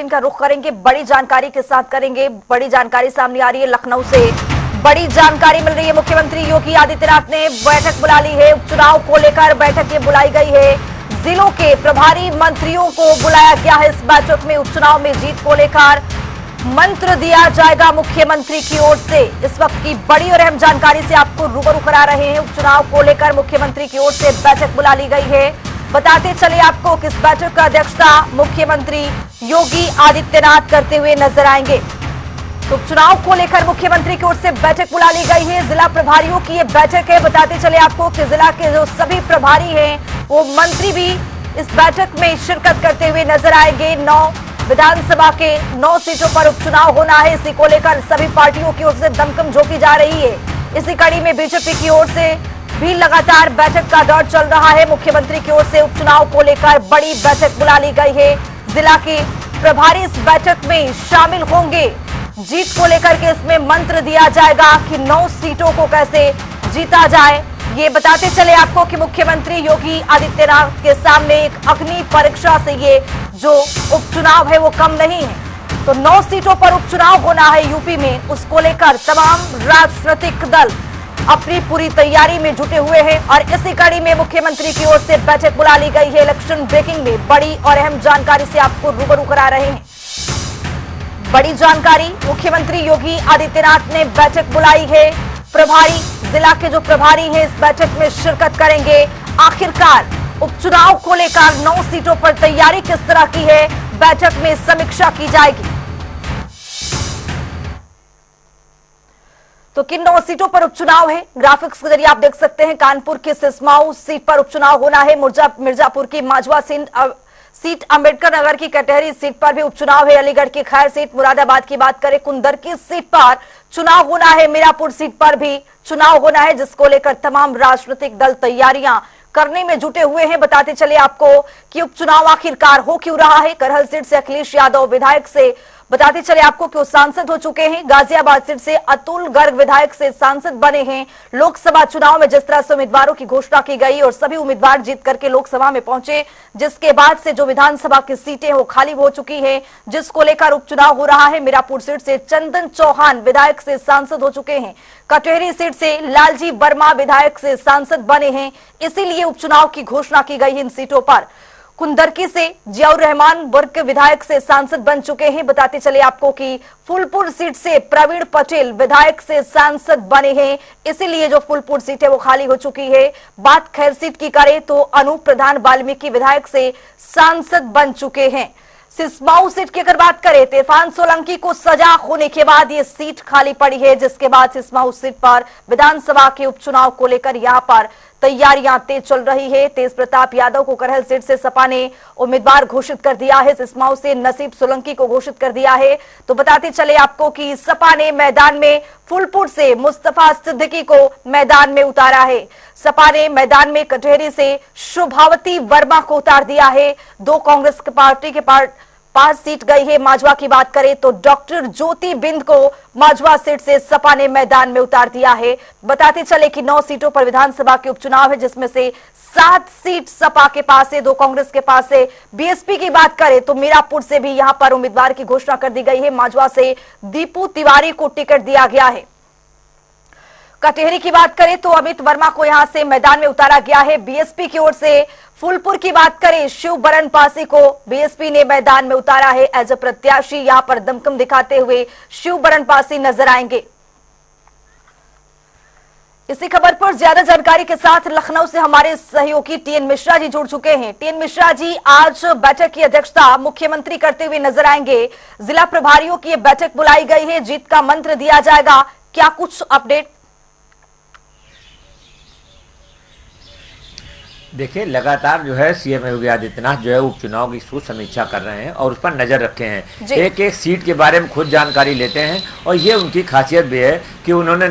इनका रुख करेंगे, बड़ी जानकारी के साथ करेंगे। बड़ी जानकारी सामने आ रही है लखनऊ से। बड़ी जानकारी मिल रही है, मुख्यमंत्री योगी आदित्यनाथ ने बैठक बुला ली है। उपचुनाव को लेकर बैठक ये बुलाई गई है। जिलों के प्रभारी मंत्रियों को बुलाया गया है इस बैठक में। उपचुनाव में जीत को लेकर मंत्र दिया जाएगा मुख्यमंत्री की ओर से। इस वक्त की बड़ी और अहम जानकारी से आपको रूबरू करा रहे हैं। उपचुनाव को लेकर मुख्यमंत्री की ओर से बैठक बुला ली गई है। बताते चले आपको कि इस बैठक का अध्यक्षता मुख्यमंत्री योगी आदित्यनाथ करते हुए नजर आएंगे। तो चुनाव को लेकर मुख्यमंत्री की ओर से बैठक बुला ली गई है। जिला प्रभारियों की ये बैठक है। बताते चले आपको कि जिला के जो सभी प्रभारी हैं वो मंत्री भी इस बैठक में शिरकत करते हुए नजर आएंगे। 9 विधानसभा के 9 सीटों पर उपचुनाव होना है। इसी को लेकर सभी पार्टियों की ओर से दमखम झोंकी जा रही है। इसी कड़ी में बीजेपी की ओर से भी लगातार बैठक का दौर चल रहा है। मुख्यमंत्री की ओर से उपचुनाव को लेकर बड़ी बैठक बुला ली गई है। जिला के प्रभारी इस बैठक में शामिल होंगे। जीत को लेकर के इसमें मंत्र दिया जाएगा कि 9 सीटों को कैसे जीता जाए। ये बताते चले आपको कि मुख्यमंत्री योगी आदित्यनाथ के सामने एक अग्नि परीक्षा से ये जो उपचुनाव है वो कम नहीं है। तो 9 सीटों पर उपचुनाव होना है यूपी में, उसको लेकर तमाम राजनीतिक दल अपनी पूरी तैयारी में जुटे हुए हैं। और इसी कड़ी में मुख्यमंत्री की ओर से बैठक बुला ली गई है। इलेक्शन ब्रेकिंग में बड़ी और अहम जानकारी से आपको रूबरू करा रहे हैं। बड़ी जानकारी, मुख्यमंत्री योगी आदित्यनाथ ने बैठक बुलाई है। प्रभारी, जिला के जो प्रभारी हैं इस बैठक में शिरकत करेंगे। आखिरकार उपचुनाव को लेकर 9 सीटों पर तैयारी किस तरह की है, बैठक में समीक्षा की जाएगी। तो किन 9 सीटों पर उपचुनाव है, ग्राफिक्स के जरिए आप देख सकते हैं। कानपुर की सिसमाऊ सीट पर उपचुनाव होना है। मिर्जापुर की माजवा सीट, अंबेडकर नगर की कटहरी सीट पर भी उपचुनाव है। अलीगढ़ की खैर सीट, मुरादाबाद की बात करें कुंदर की सीट पर चुनाव होना है। मीरापुर सीट पर भी चुनाव होना है, जिसको लेकर तमाम राजनीतिक दल तैयारियां करने में जुटे हुए हैं। बताते चले आपको कि उपचुनाव आखिरकार हो क्यों रहा है। करहल सीट से अखिलेश यादव विधायक से बताते चले आपको कि वो सांसद हो चुके हैं। गाजियाबाद सीट से अतुल गर्ग विधायक से सांसद बने हैं। लोकसभा चुनाव में जिस तरह से उम्मीदवारों की घोषणा की गई और सभी उम्मीदवार जीत करके लोकसभा में पहुंचे, जिसके बाद से जो विधानसभा की सीटें वो खाली हो चुकी हैं, जिसको लेकर उपचुनाव हो रहा है। मीरापुर सीट से चंदन चौहान विधायक से सांसद हो चुके हैं। कटहरी सीट से लालजी वर्मा विधायक से सांसद बने हैं। इसीलिए उपचुनाव की घोषणा की गई इन सीटों पर। कुंदरकी से जियाउर रहमान वर्ग के विधायक से सांसद बन चुके हैं। बताते चले आपको कि फूलपुर सीट से प्रवीण पटेल विधायक से सांसद बने हैं। इसीलिए जो फूलपुर सीट है वो खाली हो चुकी है। बात खैर सीट की करें तो अनूप प्रधान वाल्मीकि विधायक से सांसद बन चुके हैं। सिसमाऊ सीट की अगर बात करें तो इरफान सोलंकी को सजा होने के बाद ये सीट खाली पड़ी है, जिसके बाद सिसमाऊ सीट पर विधानसभा के उपचुनाव को लेकर यहां पर तैयारियां तेज चल रही है। तेज प्रताप यादव को करहल सीट से सपा ने उम्मीदवार घोषित कर दिया है। सिसमाऊ से नसीब सोलंकी को घोषित कर दिया है। तो बताते चले आपको कि सपा ने मैदान में फूलपुर से मुस्तफा सिद्दीकी को मैदान में उतारा है। सपा ने मैदान में कटहरी से शुभावती वर्मा को उतार दिया है। 2 कांग्रेस पार्टी के पास सीट गई है। माजवा की बात करें तो डॉक्टर ज्योति बिंद को माजवा सीट से सपा ने मैदान में उतार दिया है। बताते चले कि 9 सीटों पर विधानसभा के उपचुनाव है, जिसमें से 7 सीट सपा के पास है, 2 कांग्रेस के पास है। बीएसपी की बात करें तो मीरापुर से भी यहां पर उम्मीदवार की घोषणा कर दी गई है। माजवा से दीपू तिवारी को टिकट दिया गया है। कटहरी की बात करें तो अमित वर्मा को यहां से मैदान में उतारा गया है। बीएसपी की ओर से फूलपुर की बात करें, शिव बरन पासी को बीएसपी ने मैदान में उतारा है एज अ प्रत्याशी। यहां पर दमखम दिखाते हुए शिव बरन पासी नजर आएंगे। इसी खबर पर ज्यादा जानकारी के साथ लखनऊ से हमारे सहयोगी टीएन मिश्रा जी जुड़ चुके हैं। टीएन मिश्रा जी, आज बैठक की अध्यक्षता मुख्यमंत्री करते हुए नजर आएंगे। जिला प्रभारियों की बैठक बुलाई गई है, जीत का मंत्र दिया जाएगा, क्या कुछ अपडेट? देखिए, लगातार जो है सीएम योगी आदित्यनाथ जो है उपचुनाव की समीक्षा कर रहे हैं और उस पर नजर रखे हैं। एक एक सीट के बारे में खुद जानकारी लेते हैं और ये उनकी खासियत भी है कि उन्होंने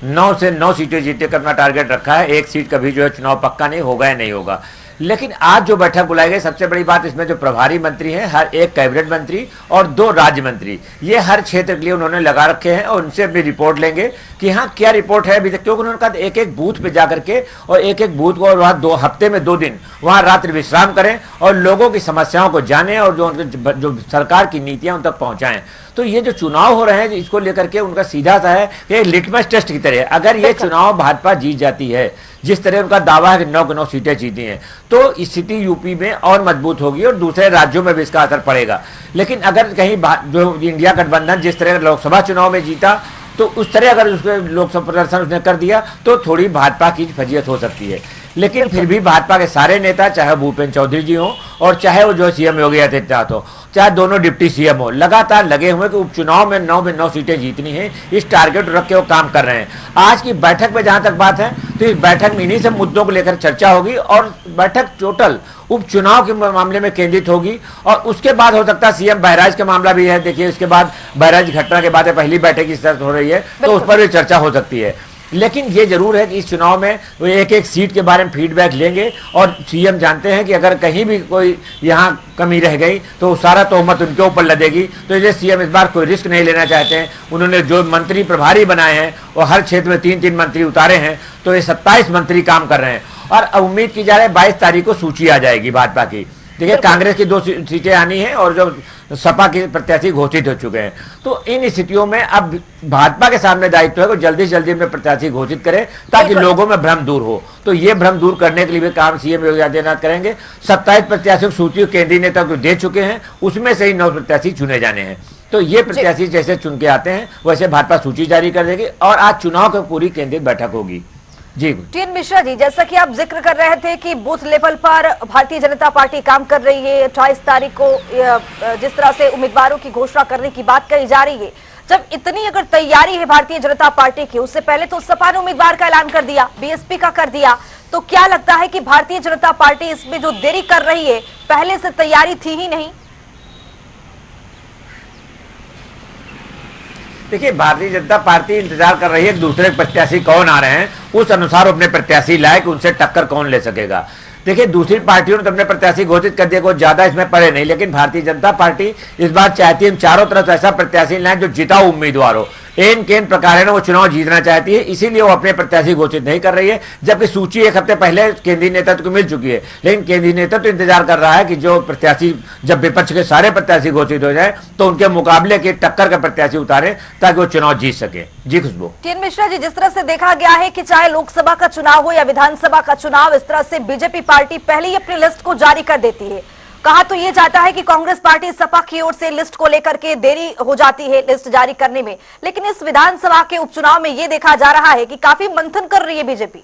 9 से 9 सीटें जीतने का अपना टारगेट रखा है। एक सीट कभी जो है चुनाव पक्का नहीं होगा या नहीं होगा। लेकिन आज जो बैठक बुलाई गई, सबसे बड़ी बात इसमें जो प्रभारी मंत्री हैं, हर एक कैबिनेट मंत्री और 2 राज्य मंत्री, ये हर क्षेत्र के लिए उन्होंने लगा रखे हैं और उनसे अपनी रिपोर्ट लेंगे कि हाँ क्या रिपोर्ट है अभी तक, क्योंकि उन्होंने कहा एक एक बूथ पे जाकर के और एक एक बूथ को और वहाँ 2 हफ्ते में 2 दिन वहाँ रात्रि विश्राम करें और लोगों की समस्याओं को जानें और जो सरकार की नीतियां उन तक पहुंचाएं। तो ये जो चुनाव हो रहे हैं इसको लेकर के उनका सीधा सा है कि लिटमस टेस्ट की तरह, अगर ये चुनाव भाजपा जीत जाती है, जिस तरह उनका दावा है कि 9 सीटें जीती हैं, तो स्थिति यूपी में और मजबूत होगी और दूसरे राज्यों में भी इसका असर पड़ेगा। लेकिन अगर कहीं जो इंडिया गठबंधन जिस तरह लोकसभा चुनाव में जीता, तो उस तरह अगर उसके लोकसभा प्रदर्शन उसने कर दिया तो थोड़ी भाजपा की फजीयत हो सकती है। लेकिन फिर भी भाजपा के सारे नेता, चाहे भूपेंद्र चौधरी जी हो और चाहे वो जो सीएम योगी आदित्यनाथ हो, चाहे दोनों डिप्टी सीएम हो, लगातार लगे हुए कि उपचुनाव में 9 सीटें जीतनी है, इस टारगेट रख के वो काम कर रहे हैं। आज की बैठक में जहां तक बात है तो इस बैठक में इन्हीं सब मुद्दों को लेकर चर्चा होगी और बैठक टोटल उपचुनाव के मामले में केंद्रित होगी। और उसके बाद हो सकता है सीएम बहराइच का मामला भी है, देखिए इसके बाद बहराइच घटना के बाद पहली बैठक की शर्त हो रही है, तो उस पर भी चर्चा हो सकती है। लेकिन ये जरूर है कि इस चुनाव में वो एक एक सीट के बारे में फीडबैक लेंगे और सीएम जानते हैं कि अगर कहीं भी कोई यहाँ कमी रह गई तो सारा तोहमत उनके ऊपर लदेगी। तो इसलिए सीएम इस बार कोई रिस्क नहीं लेना चाहते हैं। उन्होंने जो मंत्री प्रभारी बनाए हैं और हर क्षेत्र में 3-3 मंत्री उतारे हैं, तो ये 27 मंत्री काम कर रहे हैं और उम्मीद की जा रही है 22 तारीख को सूची आ जाएगी भाजपा की। देखिए कांग्रेस की 2 सीटें आनी है और जो सपा के प्रत्याशी घोषित हो चुके हैं। तो इन स्थितियों में अब भाजपा के सामने दायित्व है कि जल्दी से जल्दी में प्रत्याशी घोषित करें ताकि लोगों में भ्रम दूर हो। तो ये भ्रम दूर करने के लिए भी काम सीएम योगी आदित्यनाथ करेंगे। 27 प्रत्याशियों की सूची केंद्रीय नेता को दे चुके हैं, उसमें से ही 9 प्रत्याशी चुने जाने हैं। तो ये प्रत्याशी जैसे चुन के आते हैं वैसे भाजपा सूची जारी कर देगी और आज चुनाव की पूरी केंद्रीय बैठक होगी। जी टीएन मिश्रा जी, जैसा कि आप जिक्र कर रहे थे कि बूथ लेवल पर भारतीय जनता पार्टी काम कर रही है, 28 तारीख को जिस तरह से उम्मीदवारों की घोषणा करने की बात कही जा रही है, जब इतनी अगर तैयारी है भारतीय जनता पार्टी की, उससे पहले तो सपा ने उम्मीदवार का ऐलान कर दिया, बीएसपी का कर दिया, तो क्या लगता है कि भारतीय जनता पार्टी इसमें जो देरी कर रही है, पहले से तैयारी थी ही नहीं? देखिए भारतीय जनता पार्टी इंतजार कर रही है कि दूसरे प्रत्याशी कौन आ रहे हैं, उस अनुसार अपने प्रत्याशी लाए कि उनसे टक्कर कौन ले सकेगा। देखिए दूसरी पार्टियों ने तो अपने प्रत्याशी घोषित कर दिया, कोई ज्यादा इसमें पड़े नहीं, लेकिन भारतीय जनता पार्टी इस बार चाहती है चारों तरफ ऐसा प्रत्याशी लाए जो जिता उम्मीदवार हो। एन केन प्रकार है वो चुनाव जीतना चाहती है, इसीलिए वो अपने प्रत्याशी घोषित नहीं कर रही है। जबकि सूची 1 हफ्ते पहले केंद्रीय नेतृत्व को मिल चुकी है, लेकिन केंद्रीय नेतृत्व तो इंतजार कर रहा है कि जो प्रत्याशी, जब विपक्ष के सारे प्रत्याशी घोषित हो जाए तो उनके मुकाबले के टक्कर का प्रत्याशी उतारे ताकि वो चुनाव जीत सके। जी खुशबू। टीएन मिश्रा जी, जिस तरह से देखा गया है कि चाहे लोकसभा का चुनाव हो या विधानसभा का चुनाव, इस तरह से बीजेपी पार्टी पहले ही अपनी लिस्ट को जारी कर देती है। कहा तो ये जाता है कि कांग्रेस पार्टी सपा की ओर से लिस्ट को लेकर के देरी हो जाती है लिस्ट जारी करने में, लेकिन इस विधानसभा के उपचुनाव में ये देखा जा रहा है कि काफी मंथन कर रही है बीजेपी।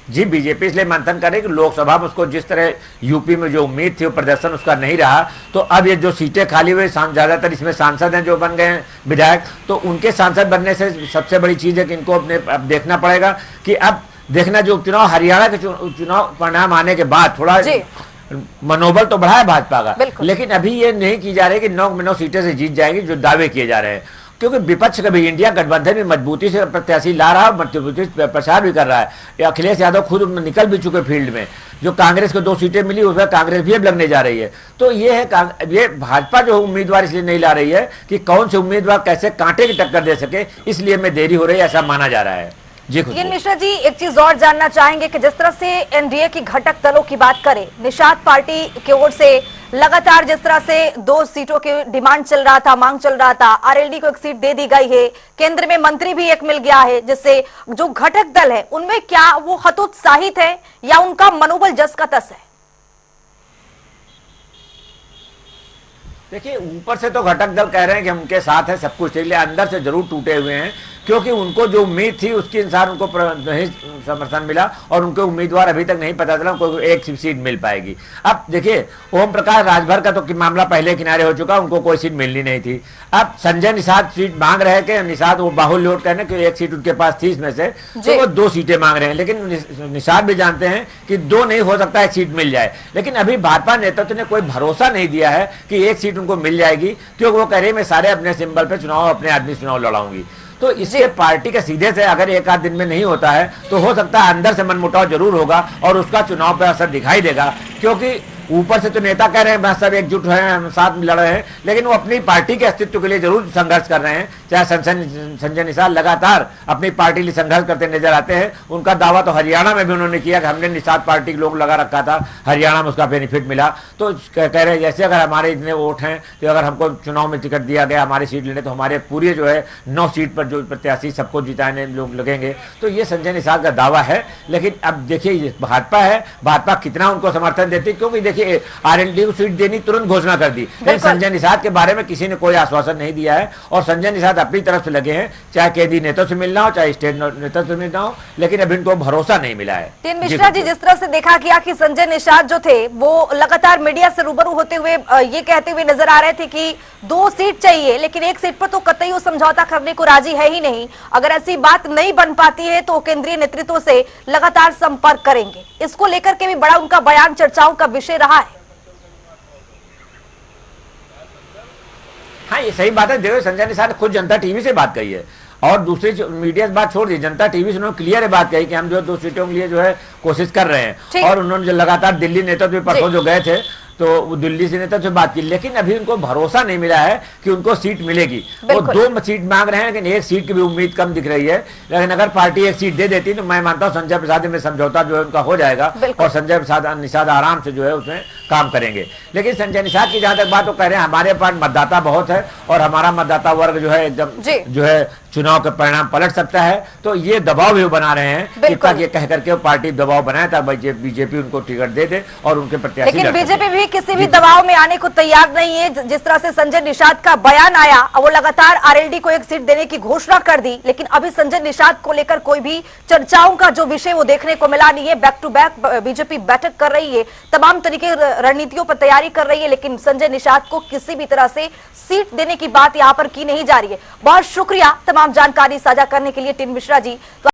जी बीजेपी इसलिए मंथन करे कि लोकसभा में उसको जिस तरह यूपी में जो उम्मीद थी वो प्रदर्शन उसका नहीं रहा, तो अब ये जो सीटें खाली हुई, ज्यादातर इसमें सांसद हैं जो बन गए हैं विधायक, तो उनके सांसद बनने से सबसे बड़ी चीज है कि इनको अपने अब देखना पड़ेगा कि अब देखना जो उपचुनाव हरियाणा के चुनाव परिणाम आने के बाद थोड़ा मनोबल तो बढ़ा है भाजपा का, लेकिन अभी ये नहीं की जा रही कि 9 सीटें से जीत जाएगी जो दावे किए जा रहे हैं, क्योंकि विपक्ष कभी इंडिया गठबंधन में मजबूती से प्रत्याशी ला रहा है, मजबूती से प्रचार भी कर रहा है। अखिलेश यादव खुद निकल भी चुके फील्ड में, जो कांग्रेस को 2 सीटें मिली उसमें कांग्रेस भी अब लगने जा रही है। तो ये है ये भाजपा जो उम्मीदवार इसलिए नहीं ला रही है कि कौन से उम्मीदवार कैसे कांटे की टक्कर दे सके, इसलिए में देरी हो रही है ऐसा माना जा रहा है। जी टीएन मिश्रा जी, एक चीज और जानना चाहेंगे कि जिस तरह से एनडीए की घटक दलों की बात करें, निषाद पार्टी की ओर से लगातार जिस तरह से 2 सीटों की डिमांड चल रहा था, मांग चल रहा था, आरएलडी को 1 सीट दे दी गई है, केंद्र में मंत्री भी 1 मिल गया है, जिससे जो घटक दल है उनमें क्या वो हतोत्साहित है या उनका मनोबल जस का तस है? देखिए ऊपर से तो घटक दल कह रहे हैं कि हम उनके साथ हैं सब कुछ, इसलिए अंदर से जरूर टूटे हुए हैं, क्योंकि उनको जो उम्मीद थी उसके अनुसार उनको नहीं समर्थन मिला और उनके उम्मीदवार अभी तक नहीं पता चला उनको 1 सीट मिल पाएगी। अब देखिए ओम प्रकाश राजभर का तो मामला पहले किनारे हो चुका, उनको कोई सीट मिलनी नहीं थी। अब संजय निषाद सीट मांग रहे थे, निषाद वो बाहुल्य वोट कहने कि 1 सीट उनके पास थी इसमें से, तो वो 2 सीटें मांग रहे हैं, लेकिन निषाद भी जानते हैं कि 2 नहीं हो सकता 1 सीट मिल जाए। लेकिन अभी भाजपा नेतृत्व ने कोई भरोसा नहीं दिया है कि 1 सीट उनको मिल जाएगी, क्योंकि वो कह रहे मैं सारे अपने सिंबल पे चुनाव, अपने आदमी चुनाव लड़ाऊंगी। तो इससे पार्टी के सीधे से अगर एक आध दिन में नहीं होता है तो हो सकता है अंदर से मनमुटाव जरूर होगा और उसका चुनाव पर असर दिखाई देगा, क्योंकि ऊपर से तो नेता कह रहे हैं बस सब एकजुट हैं, हम साथ में लड़ रहे हैं, लेकिन वो अपनी पार्टी के अस्तित्व के लिए जरूर संघर्ष कर रहे हैं। चाहे संजय निषाद लगातार अपनी पार्टी के लिए संघर्ष करते नजर आते हैं। उनका दावा तो हरियाणा में भी उन्होंने किया कि हमने निषाद पार्टी के लोग लगा रखा था, हरियाणा में उसका बेनिफिट मिला। तो कह रहे हैं जैसे अगर हमारे इतने वोट हैं तो अगर हमको चुनाव में टिकट दिया गया, हमारी सीट लेने, तो हमारे पूरी जो है 9 सीट पर जो प्रत्याशी सबको जिताने लोग लगेंगे। तो ये संजय निषाद का दावा है। लेकिन अब देखिए भाजपा है, भाजपा कितना उनको समर्थन देती, क्योंकि देखिए आरएलडी को सीट देनी तुरंत घोषणा कर दी, लेकिन संजय निषाद के बारे में किसी ने कोई आश्वासन नहीं दिया है। और संजय निषाद अपनी तरफ से लगे हैं, चाहे केंद्रीय नेता से मिलना हो, चाहे स्टेट नेता से मिलना हो, लेकिन अभी इनको भरोसा नहीं मिला है। टिन मिश्रा जी, जिस तरह से देखा गया कि संजय निषाद जो थे वो लगातार मीडिया से रूबरू होते हुए ये कहते हुए नजर आ रहे थे कि 2 सीट चाहिए, लेकिन 1 सीट पर तो कतई वो समझौता करने को राजी है ही नहीं। अगर ऐसी बात नहीं बन पाती है तो केंद्रीय नेतृत्व से लगातार संपर्क करेंगे। इसको लेकर के भी बड़ा उनका बयान चर्चाओं का विषय रहा है। हाँ, ये सही बात है। देखो संजय निषाद ने खुद जनता टीवी से बात कही है और दूसरी मीडिया से बात छोड़ दी, जनता टीवी से उन्होंने क्लियर बात कही कि हम जो 2 सीटों के लिए जो है कोशिश कर रहे हैं। और उन्होंने जो लगातार दिल्ली नेतृत्व में परसों जो गए थे तो वो दिल्ली से नेता से बात की, लेकिन अभी उनको भरोसा नहीं मिला है कि उनको सीट मिलेगी। वो 2 सीट मांग रहे हैं, लेकिन 1 सीट की भी उम्मीद कम दिख रही है। लेकिन अगर पार्टी 1 सीट दे देती तो मैं मानता हूं संजय प्रसाद में समझौता जो है उनका हो जाएगा और संजय प्रसाद निषाद आराम से जो है उसमें काम करेंगे। लेकिन संजय निषाद की जहां तक बात, वो कह रहे हैं हमारे पास मतदाता बहुत है और हमारा मतदाता वर्ग जो है एकदम जो है चुनाव के परिणाम पलट सकता है। तो ये दबाव भी बना रहे हैं ताकि कह करके पार्टी दबाव बनाए ताकि बीजेपी उनको टिकट दे दे और उनके प्रत्याशी। लेकिन बीजेपी भी किसी भी दबाव में आने को तैयार नहीं है। जिस तरह से संजय निषाद का बयान आया, वो लगातार आरएलडी को 1 सीट देने की घोषणा कर दी, लेकिन अभी संजय निषाद को लेकर कोई भी चर्चाओं का जो विषय वो देखने को मिला नहीं है। बैक टू बैक बीजेपी बैठक कर रही है, तमाम तरीके रणनीतियों पर तैयारी कर रही है, लेकिन संजय निषाद को किसी भी तरह से सीट देने की बात यहाँ पर की नहीं जा रही है। बहुत शुक्रिया तमाम जानकारी साझा करने के लिए टिन मिश्रा जी।